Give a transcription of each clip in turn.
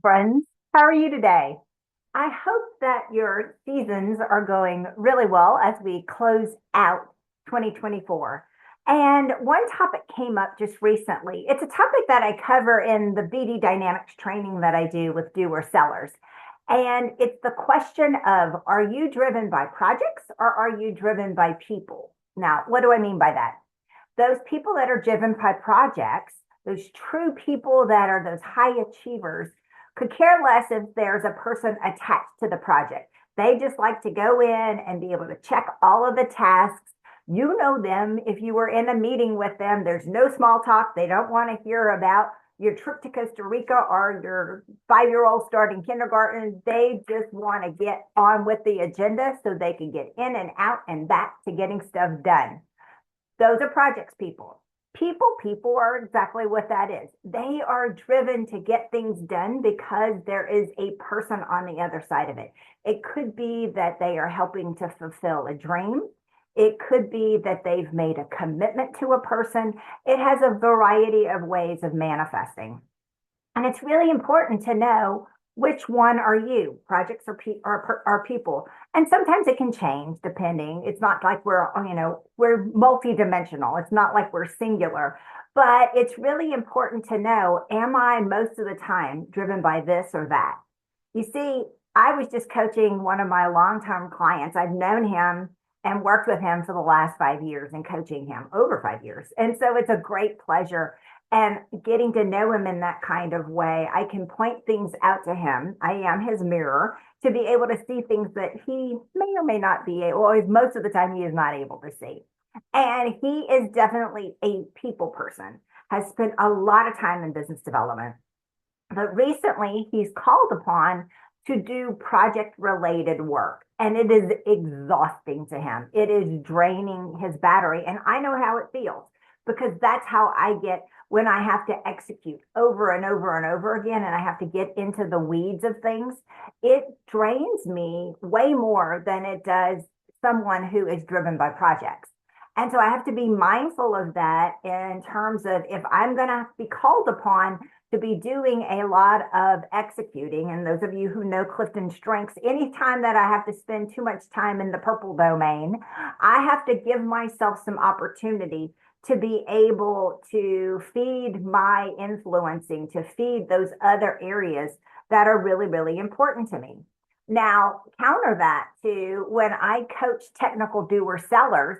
friends. How are you today? I hope that your seasons are going really well as we close out 2024. And one topic came up just recently. It's a topic that I cover in the BD Dynamics training that I do with doer sellers. And it's the question of, are you driven by projects or are you driven by people? Now, what do I mean by that? Those people that are driven by projects, those true people that are those high achievers, could care less if there's a person attached to the project. They just like to go in and be able to check all of the tasks. You know them. If you were in a meeting with them, there's no small talk. They don't want to hear about your trip to Costa Rica or your 5-year-old starting kindergarten. They just want to get on with the agenda so they can get in and out and back to getting stuff done. Those are projects people. People are exactly what that is. They are driven to get things done because there is a person on the other side of it. It could be that they are helping to fulfill a dream. It could be that they've made a commitment to a person. It has a variety of ways of manifesting. And it's really important to know which one are you, projects or people. And sometimes it can change depending. It's not like we're multidimensional. It's not like we're singular, but it's really important to know, am I most of the time driven by this or that? You see, I was just coaching one of my longtime clients. I've known him and worked with him for the last 5 years and coaching him over 5 years. And so it's a great pleasure. And getting to know him in that kind of way, I can point things out to him. I am his mirror to be able to see things that he may or may not be able, or most of the time he is not able to see. And he is definitely a people person, has spent a lot of time in business development. But recently he's called upon to do project related work. And it is exhausting to him. It is draining his battery. And I know how it feels because that's how I get when I have to execute over and over and over again, and I have to get into the weeds of things. It drains me way more than it does someone who is driven by projects. And so I have to be mindful of that in terms of if I'm going to be called upon to be doing a lot of executing. And those of you who know Clifton Strengths, anytime that I have to spend too much time in the purple domain, I have to give myself some opportunity to be able to feed my influencing, to feed those other areas that are really, really important to me. Now, counter that to when I coach technical doer sellers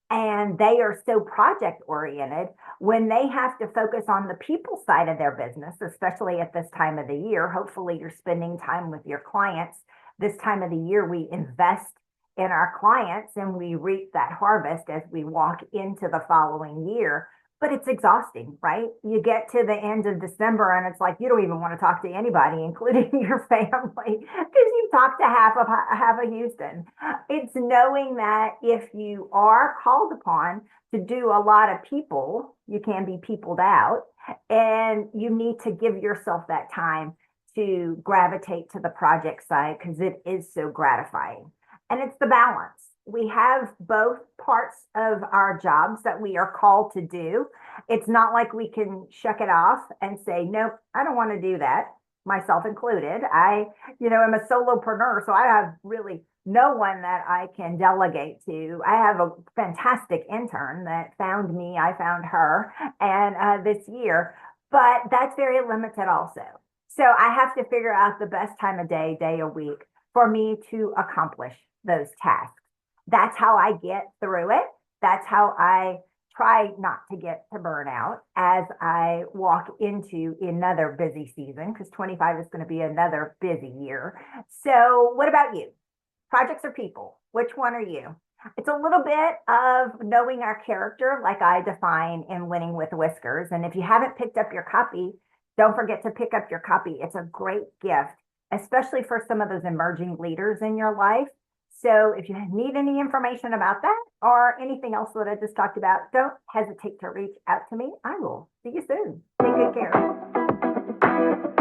and they are so project oriented, when they have to focus on the people side of their business, especially at this time of the year, hopefully you're spending time with your clients. This time of the year, we invest in our clients and we reap that harvest as we walk into the following year. But it's exhausting, right? You get to the end of December and it's like you don't even want to talk to anybody, including your family, because you've talked to half of Houston. It's knowing that if you are called upon to do a lot of people, you can be peopled out, and you need to give yourself that time to gravitate to the project side because it is so gratifying. And it's the balance. We have both parts of our jobs that we are called to do. It's not like we can shuck it off and say, nope, I don't want to do that, myself included. I'm a solopreneur, so I have really no one that I can delegate to. I have a fantastic intern that found me. I found her, and this year, but that's very limited also. So I have to figure out the best time of day, day of week for me to accomplish those tasks. That's how I get through it. That's how I try not to get to burnout as I walk into another busy season, because 25 is going to be another busy year. So what about you? Projects or people? Which one are you? It's a little bit of knowing our character, like I define in Winning with Whiskers. And if you haven't picked up your copy, don't forget to pick up your copy. It's a great gift, especially for some of those emerging leaders in your life. So if you need any information about that or anything else that I just talked about, don't hesitate to reach out to me. I will see you soon. Take good care.